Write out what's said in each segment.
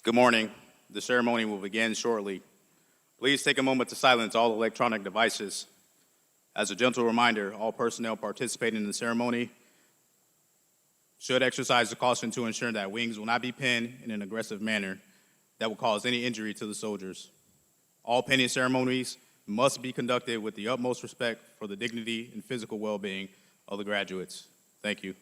Good morning. The ceremony will begin shortly. Please take a moment to silence all electronic devices. As a gentle reminder, all personnel participating in the ceremony should exercise the caution to ensure that wings will not be pinned in an aggressive manner that will cause any injury to the soldiers. All pinning ceremonies must be conducted with the utmost respect for the dignity and physical well-being of the graduates. Thank you.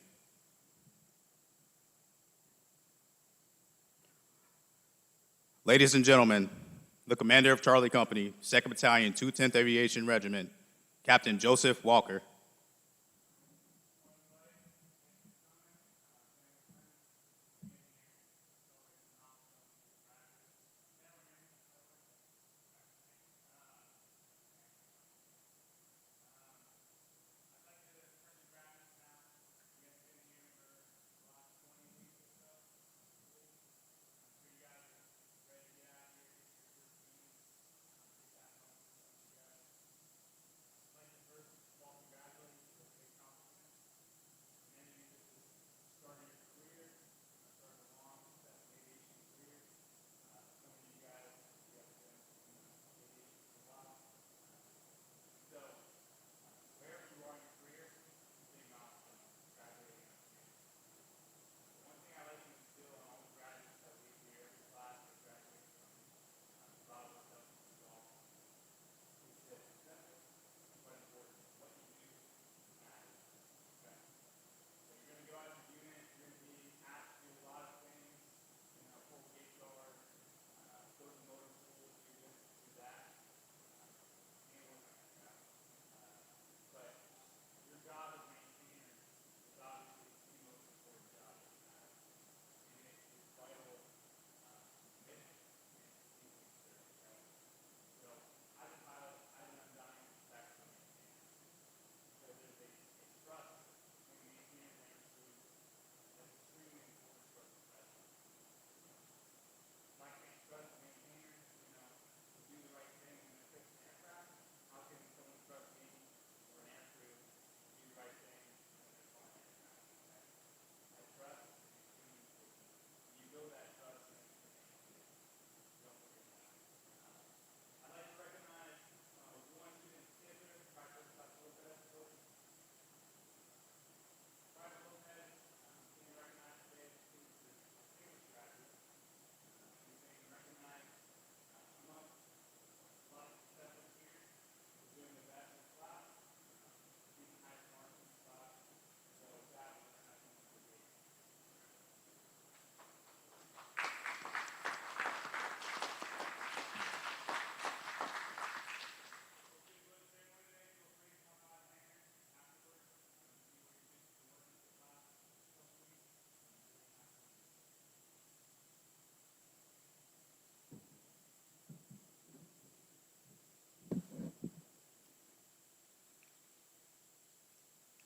Ladies and gentlemen, the commander of Charlie Company, 2nd Battalion, 210th Aviation Regiment, Captain Joseph Walker.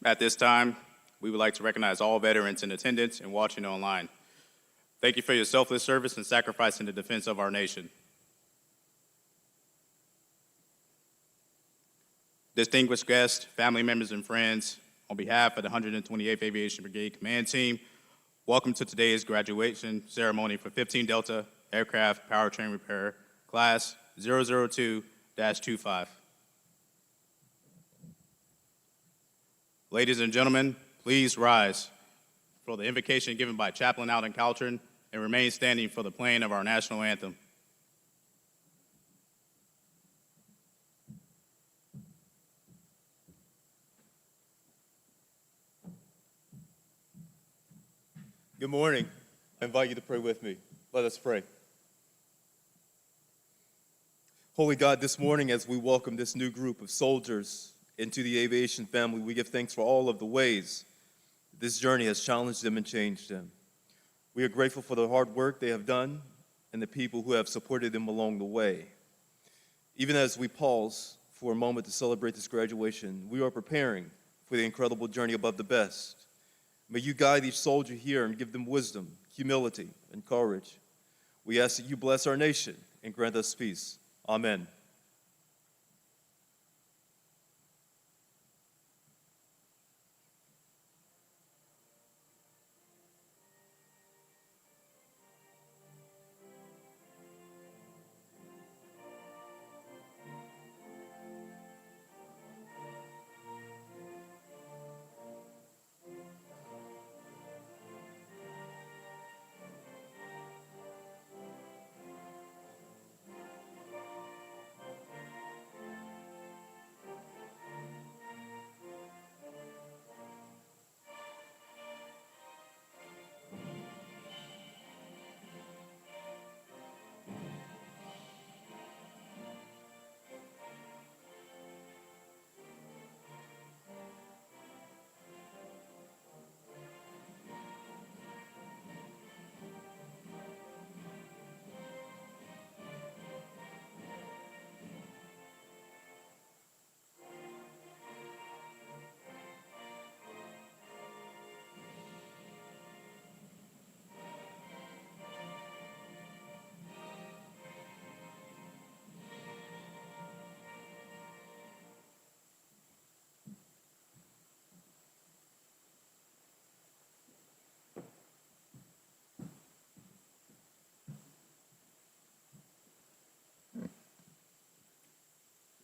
At this time, we would like to recognize all veterans in attendance and watching online. Thank you for your selfless service and sacrifice in the defense of our nation. Distinguished guests, family members, and friends, on behalf of the 128th Aviation Brigade Command Team, welcome to today's graduation ceremony for 15 Delta Aircraft Powertrain Repair, Class 002-25. Ladies and gentlemen, please rise for the invocation given by Chaplain Alden Caltron and remain standing for the playing of our national anthem. Good morning. I invite you to pray with me. Let us pray. Holy God, this morning as we welcome this new group of soldiers into the aviation family, we give thanks for all of the ways this journey has challenged them and changed them. We are grateful for the hard work they have done and the people who have supported them along the way. Even as we pause for a moment to celebrate this graduation, we are preparing for the incredible journey above the best. May you guide each soldier here and give them wisdom, humility, and courage. We ask that you bless our nation and grant us peace. Amen.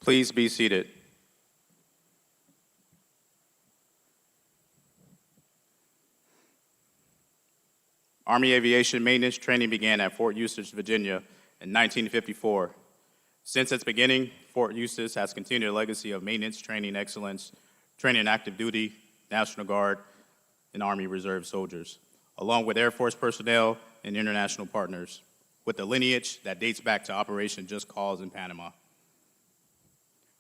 Please be seated. Army aviation maintenance training began at Fort Eustis, Virginia in 1954. Since its beginning, Fort Eustis has continued a legacy of maintenance training excellence, training active duty, National Guard, and Army Reserve soldiers, along with Air Force personnel and international partners, with a lineage that dates back to Operation Just Cause in Panama.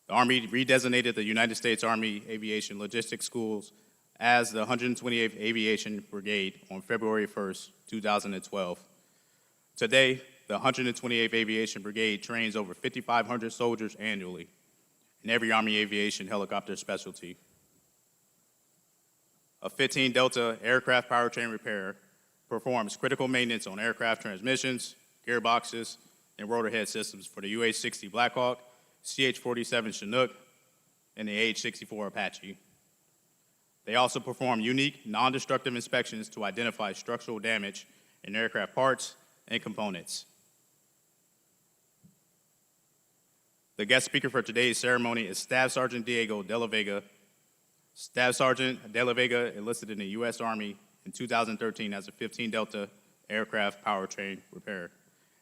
The Army redesignated the United States Army Aviation Logistics Schools as the 128th Aviation Brigade on February 1st, 2012. Today, the 128th Aviation Brigade trains over 5,500 soldiers annually in every Army aviation helicopter specialty. A 15 Delta aircraft powertrain repair performs critical maintenance on aircraft transmissions, gearboxes, and rotor head systems for the UH-60 Blackhawk, CH-47 Chinook, and the AH-64 Apache. They also perform unique, non-destructive inspections to identify structural damage in aircraft parts and components. The guest speaker for today's ceremony is Staff Sergeant Diego De La Vega. Staff Sergeant De La Vega enlisted in the U.S. Army in 2013 as a 15 Delta aircraft powertrain repairer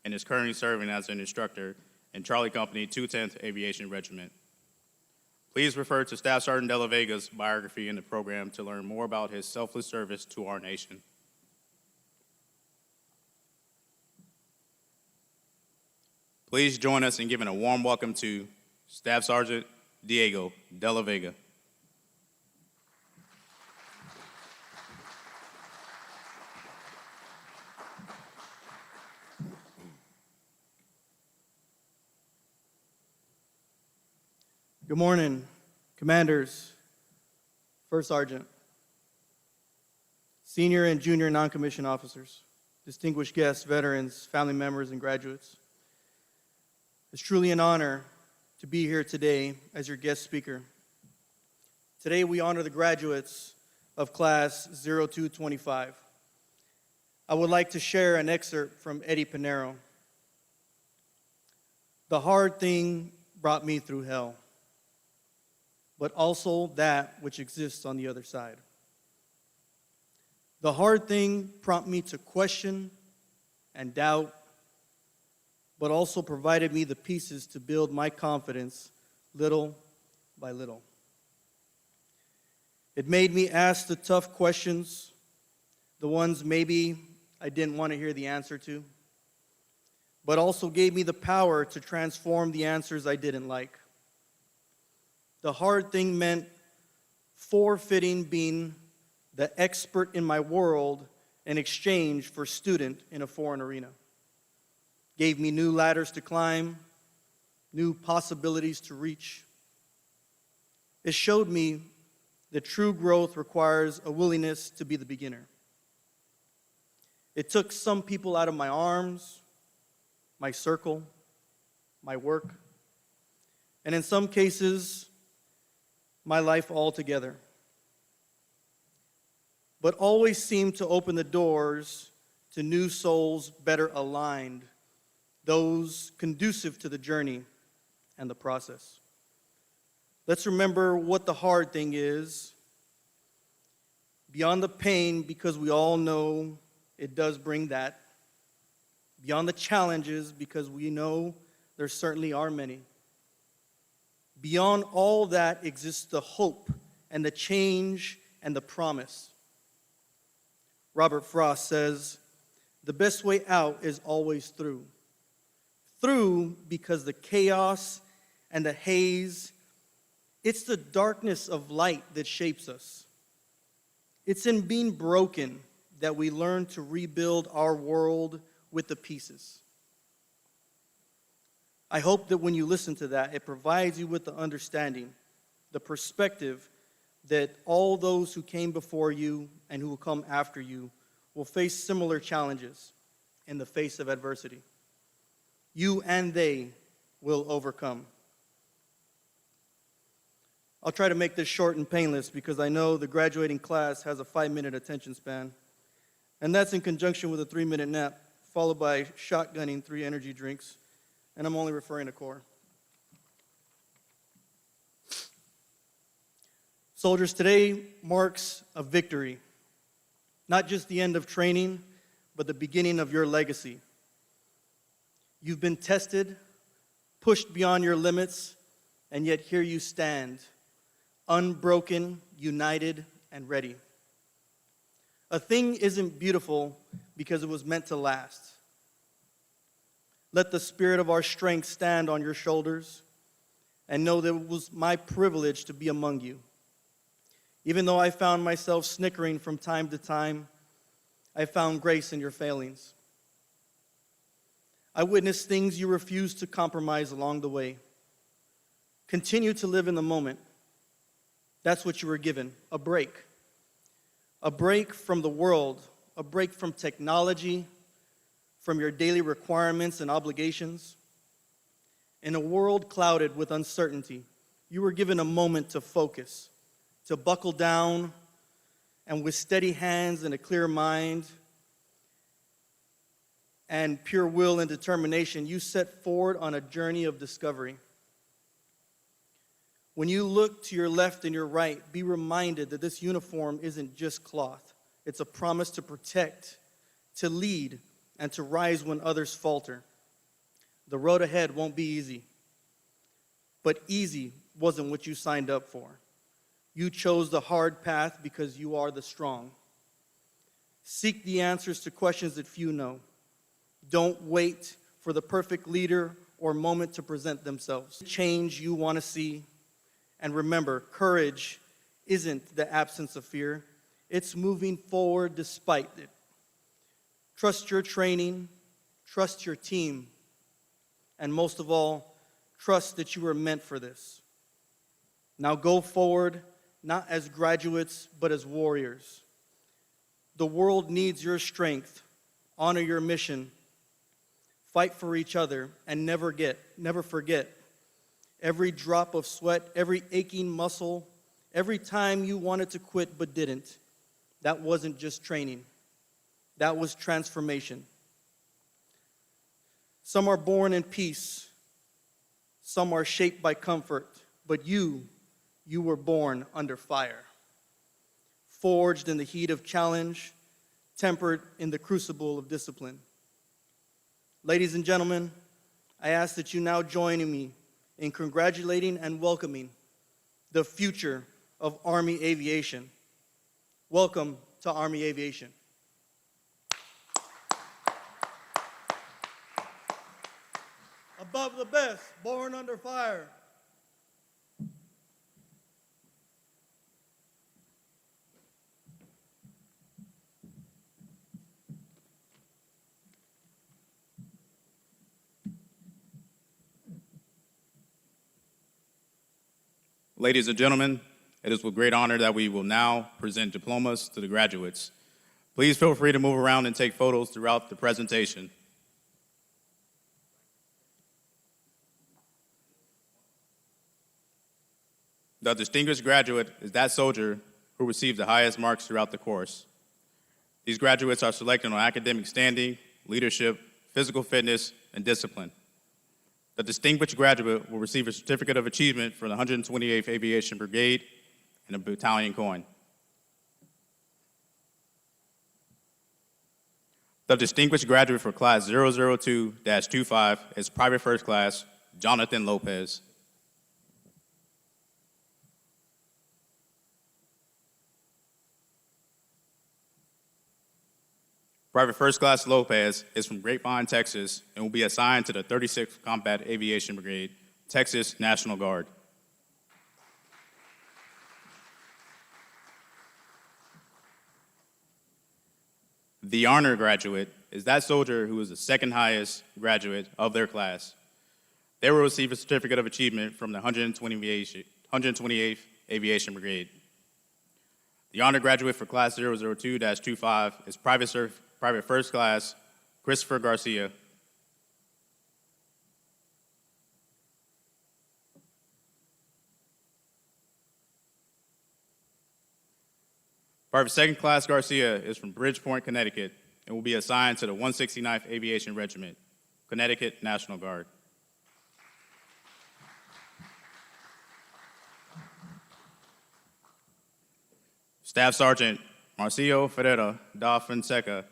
and is currently serving as an instructor in Charlie Company 210th Aviation Regiment. Please refer to Staff Sergeant De La Vega's biography in the program to learn more about his selfless service to our nation. Please join us in giving a warm welcome to Staff Sergeant Diego De La Vega. Good morning, commanders, first sergeant, senior and junior non-commissioned officers, distinguished guests, veterans, family members, and graduates. It's truly an honor to be here today as your guest speaker. Today we honor the graduates of Class 0225. I would like to share an excerpt from Eddie Pinero. The hard thing brought me through hell, but also that which exists on the other side. The hard thing prompted me to question and doubt, but also provided me the pieces to build my confidence little by little. It made me ask the tough questions, the ones maybe I didn't want to hear the answer to, but also gave me the power to transform the answers I didn't like. The hard thing meant forfeiting being the expert in my world in exchange for student in a foreign arena. Gave me new ladders to climb, new possibilities to reach. It showed me that true growth requires a willingness to be the beginner. It took some people out of my arms, my circle, my work, and in some cases, my life altogether, but always seemed to open the doors to new souls better aligned, those conducive to the journey and the process. Let's remember what the hard thing is. Beyond the pain, because we all know it does bring that. Beyond the challenges, because we know there certainly are many. Beyond all that exists the hope and the change and the promise. Robert Frost says, the best way out is always through. Through because the chaos and the haze, it's the darkness of light that shapes us. It's in being broken that we learn to rebuild our world with the pieces. I hope that when you listen to that, it provides you with the understanding, the perspective that all those who came before you and who will come after you will face similar challenges in the face of adversity. You and they will overcome. I'll try to make this short and painless because I know the graduating class has a 5-minute attention span, and that's in conjunction with a 3-minute nap, followed by shotgunning 3 energy drinks. And I'm only referring to core. Soldiers, today marks a victory, not just the end of training, but the beginning of your legacy. You've been tested, pushed beyond your limits, and yet here you stand, unbroken, united, and ready. A thing isn't beautiful because it was meant to last. Let the spirit of our strength stand on your shoulders, and know that it was my privilege to be among you. Even though I found myself snickering from time to time, I found grace in your failings. I witnessed things you refused to compromise along the way. Continue to live in the moment. That's what you were given, a break. A break from the world, a break from technology, from your daily requirements and obligations. In a world clouded with uncertainty, you were given a moment to focus, to buckle down, and with steady hands and a clear mind and pure will and determination, you set forward on a journey of discovery. When you look to your left and your right, be reminded that this uniform isn't just cloth. It's a promise to protect, to lead, and to rise when others falter. The road ahead won't be easy, but easy wasn't what you signed up for. You chose the hard path because you are the strong. Seek the answers to questions that few know. Don't wait for the perfect leader or moment to present themselves. Change you want to see. And remember, courage isn't the absence of fear. It's moving forward despite it. Trust your training, trust your team, and most of all, trust that you were meant for this. Now go forward, not as graduates, but as warriors. The world needs your strength. Honor your mission. Fight for each other, and never forget. Every drop of sweat, every aching muscle, every time you wanted to quit but didn't, that wasn't just training. That was transformation. Some are born in peace. Some are shaped by comfort. But you were born under fire. Forged in the heat of challenge, tempered in the crucible of discipline. Ladies and gentlemen, I ask that you now join me in congratulating and welcoming the future of Army Aviation. Welcome to Army Aviation. Above the best, born under fire. Ladies and gentlemen, it is with great honor that we will now present diplomas to the graduates. Please feel free to move around and take photos throughout the presentation. The distinguished graduate is that soldier who received the highest marks throughout the course. These graduates are selected on academic standing, leadership, physical fitness, and discipline. The distinguished graduate will receive a certificate of achievement for the 128th Aviation Brigade and a battalion coin. The distinguished graduate for class 002-25 is Private First Class Jonathan Lopez. Private First Class Lopez is from Grapevine, Texas, and will be assigned to the 36th Combat Aviation Brigade, Texas National Guard. The honor graduate is that soldier who is the second highest graduate of their class. They will receive a certificate of achievement from the 128th Aviation Brigade. The honor graduate for class 002-25 is Private First Class Christopher Garcia. Private Second Class Garcia is from Bridgeport, Connecticut, and will be assigned to the 169th Aviation Regiment, Connecticut National Guard. Staff Sergeant Marcio Ferreira da Fonseca.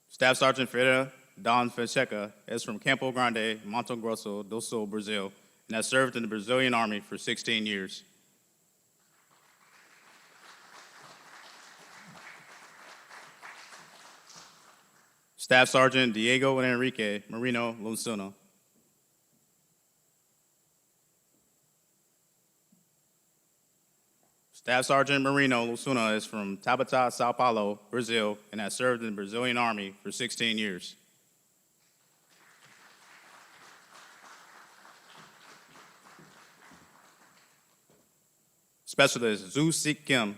Staff Sergeant Ferreira da Fonseca is from Campo Grande, Mato Grosso do Sul, Brazil, and has served in the Brazilian Army for 16 years. Staff Sergeant Diego Enrique Marino Losuna. Staff Sergeant Marino Losuna is from Tabata, Sao Paulo, Brazil, and has served in the Brazilian Army for 16 years. Specialist Zhu Sik Kim.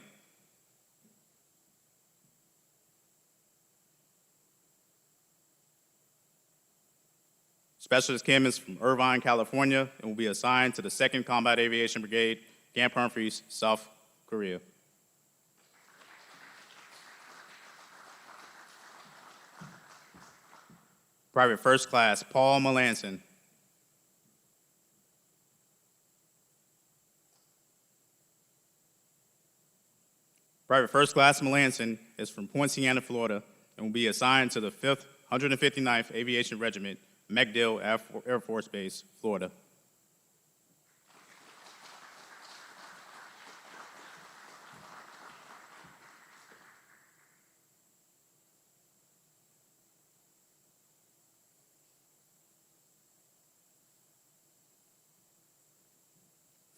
Specialist Kim is from Irvine, California, and will be assigned to the 2nd Combat Aviation Brigade, Camp Humphreys, South Korea. Private First Class Paul Melanson. Private First Class Melanson is from Poinciana, Florida, and will be assigned to the 5th 159th Aviation Regiment, MacDill Air Force Base, Florida.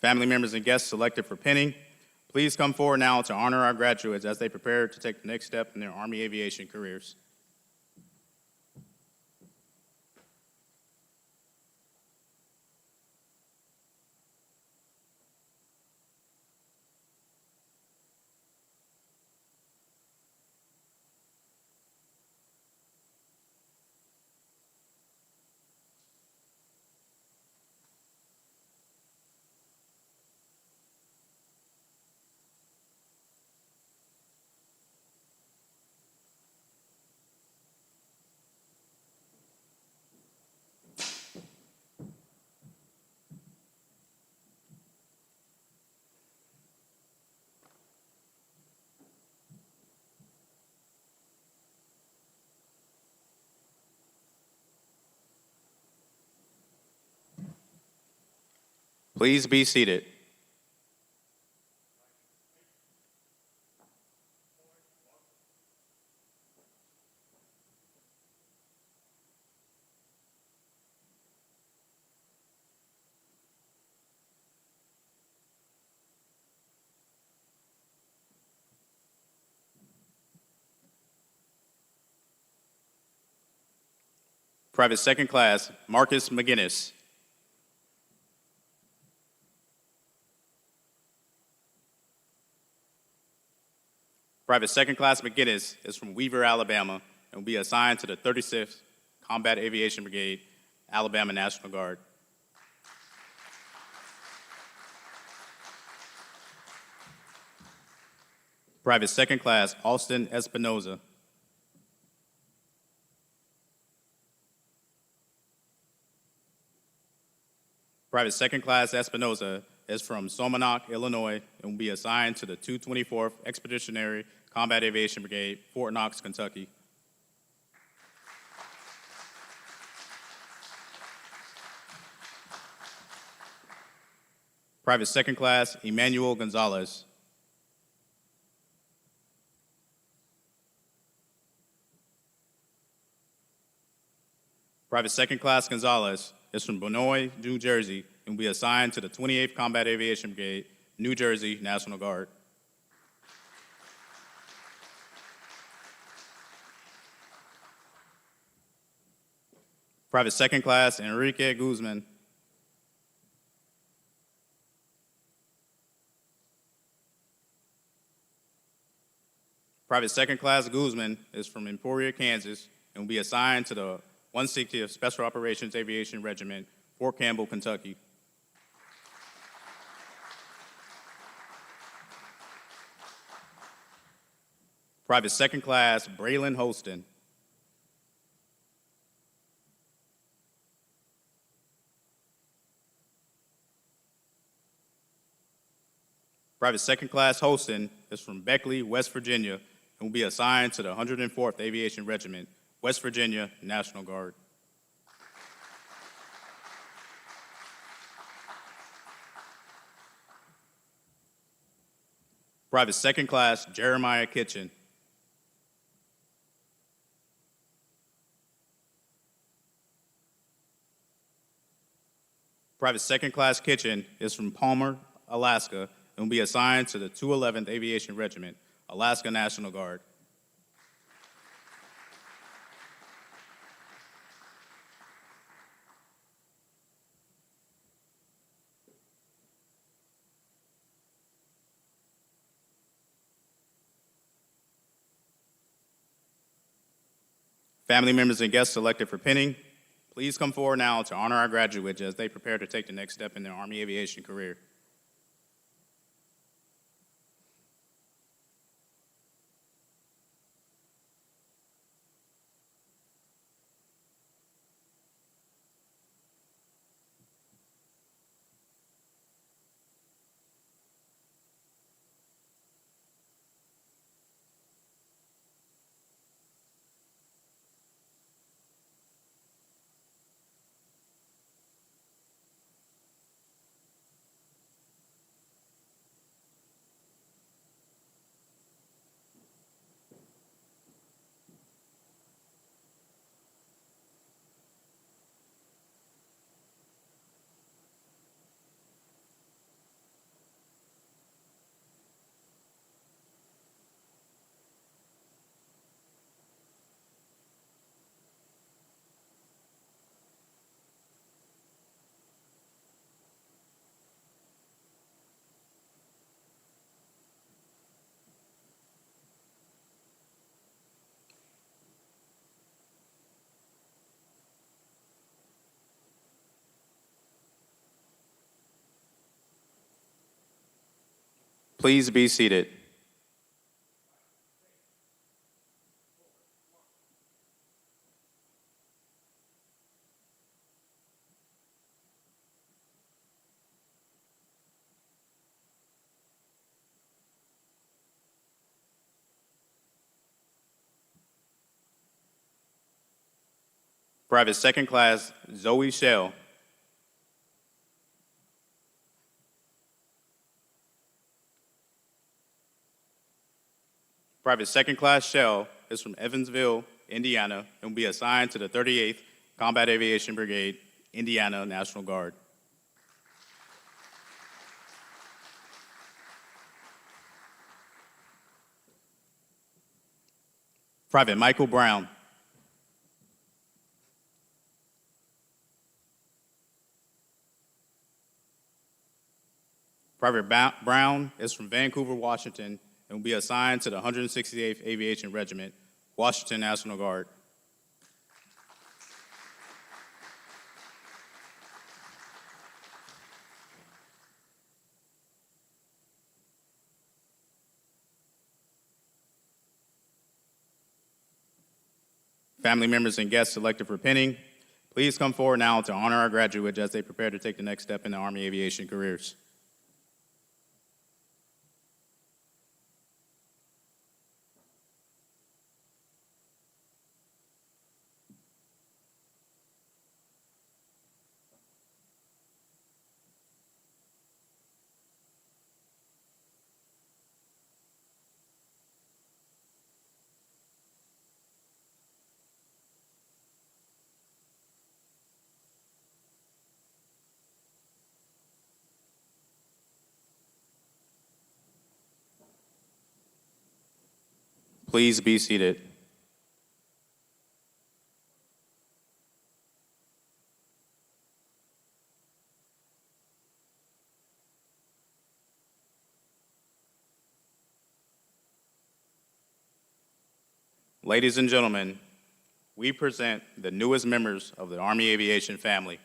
Family members and guests selected for pinning, please come forward now to honor our graduates as they prepare to take the next step in their Army aviation careers. Please be seated. Private Second Class Marcus McGinnis. Private Second Class McGinnis is from Weaver, Alabama, and will be assigned to the 36th Combat Aviation Brigade, Alabama National Guard. Private Second Class Austin Espinoza. Private Second Class Espinoza is from Somonauk, Illinois, and will be assigned to the 224th Expeditionary Combat Aviation Brigade, Fort Knox, Kentucky. Private Second Class Emmanuel Gonzalez. Private Second Class Gonzalez is from Benoit, New Jersey, and will be assigned to the 28th Combat Aviation Brigade, New Jersey National Guard. Private Second Class Enrique Guzman. Private Second Class Guzman is from Emporia, Kansas, and will be assigned to the 160th Special Operations Aviation Regiment, Fort Campbell, Kentucky. Private Second Class Braylon Holston. Private Second Class Holston is from Beckley, West Virginia, and will be assigned to the 104th Aviation Regiment, West Virginia National Guard. Private Second Class Jeremiah Kitchen. Private Second Class Kitchen is from Palmer, Alaska, and will be assigned to the 211th Aviation Regiment, Alaska National Guard. Family members and guests selected for pinning, please come forward now to honor our graduates as they prepare to take the next step in their Army aviation career. Please be seated. Private Second Class Zoe Shell. Private Second Class Shell is from Evansville, Indiana, and will be assigned to the 38th Combat Aviation Brigade, Indiana National Guard. Private Michael Brown. Private Brown is from Vancouver, Washington, and will be assigned to the 168th Aviation Regiment, Washington National Guard. Family members and guests selected for pinning, please come forward now to honor our graduates as they prepare to take the next step in their Army aviation careers. Please be seated. Ladies and gentlemen, we present the newest members of the Army Aviation family.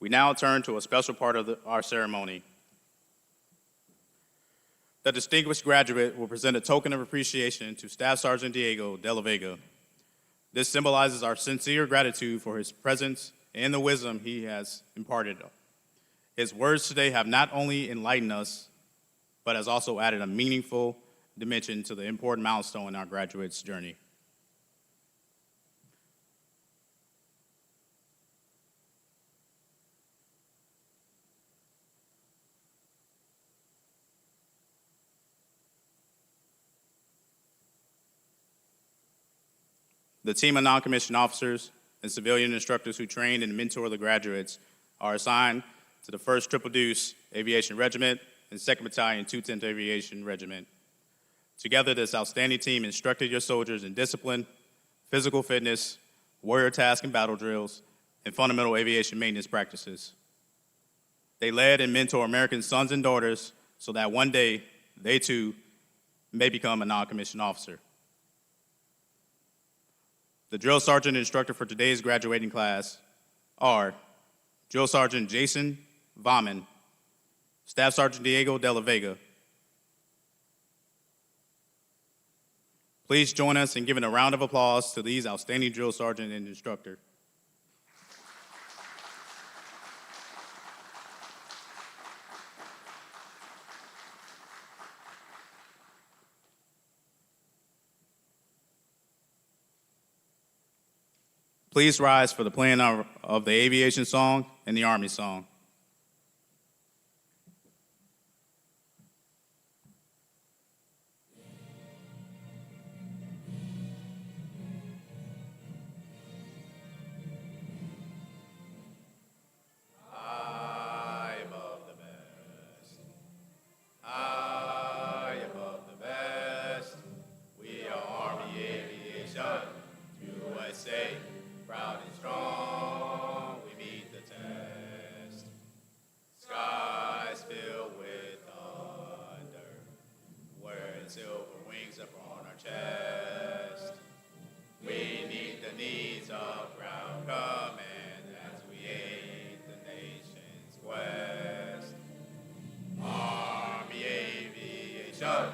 We now turn to a special part of our ceremony. The distinguished graduate will present a token of appreciation to Staff Sergeant Diego De La Vega. This symbolizes our sincere gratitude for his presence and the wisdom he has imparted. His words today have not only enlightened us, but has also added a meaningful dimension to the important milestone in our graduate's journey. The team of non-commissioned officers and civilian instructors who train and mentor the graduates are assigned to the 1st Triple Deuce Aviation Regiment and 2nd Battalion 210th Aviation Regiment. Together, this outstanding team instructed your soldiers in discipline, physical fitness, warrior task and battle drills, and fundamental aviation maintenance practices. They led and mentor American sons and daughters so that one day they too may become a non-commissioned officer. The drill sergeant instructor for today's graduating class are Drill Sergeant Jason Vaughn, Staff Sergeant Diego De La Vega. Please join us in giving a round of applause to these outstanding drill sergeant and instructor. Please rise for the playing of the Aviation song and the Army song. High above the best, high above the best, we are Army Aviation, USA. Proud and strong, we meet the test. Skies filled with thunder, wearing silver wings up on our chest. We meet the needs of ground command as we aid the nation's quest. Army Aviation,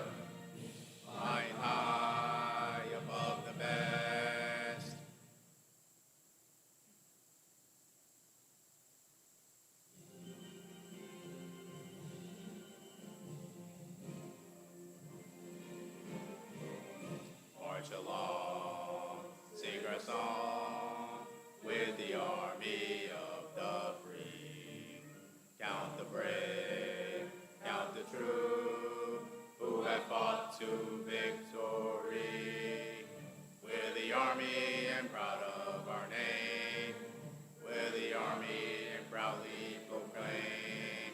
flying high above the best. March along, sing our song with the army of the free. Count the brave, count the true, who have fought to victory. We're the army and proud of our name. We're the army and proudly proclaim.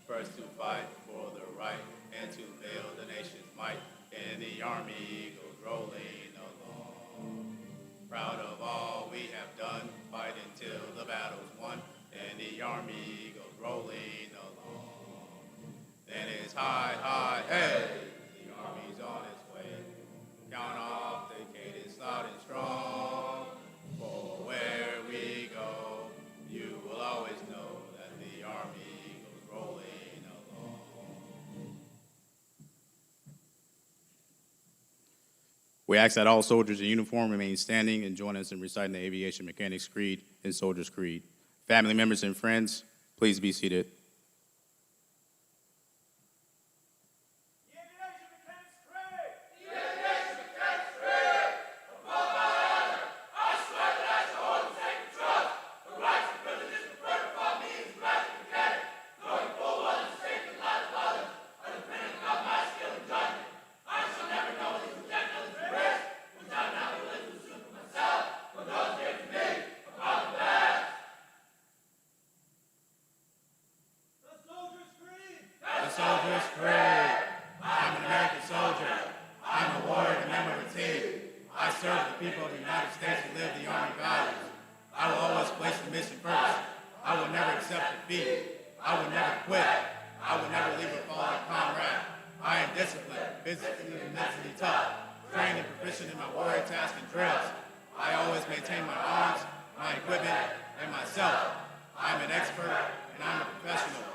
First to fight for the right and to build the nation's might. And the army goes rolling along. Proud of all we have done, fight until the battle's won. And the army goes rolling along. Then it's high, high, hey! The army's on its way. Count off the cadence loud and strong. For where we go, you will always know that the army goes rolling along. We ask that all soldiers in uniform remain standing and join us in reciting the Aviation Mechanics Creed and Soldier's Creed. Family members and friends, please be seated. Soldier's Creed. I'm an American soldier. I'm a warrior and a member of the team. I serve the people of the United States and live the Army values. I will always place the mission first. I will never accept defeat. I will never quit. I will never leave a fallen comrade. I am disciplined, physically and mentally tough, trained and proficient in my warrior tasks and drills. I always maintain my arms, my equipment, and myself. I'm an expert and I'm a professional.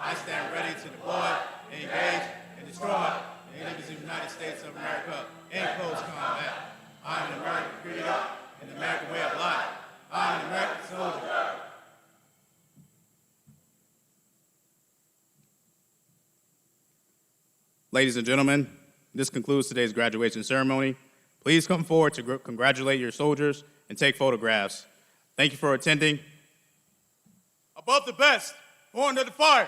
I stand ready to deploy, engage, and destroy the enemies of the United States of America in close combat. I'm an American patriot and the American way of life. I am an American soldier. Ladies and gentlemen, this concludes today's graduation ceremony. Please come forward to congratulate your soldiers and take photographs. Thank you for attending. Above the best, born to the fire.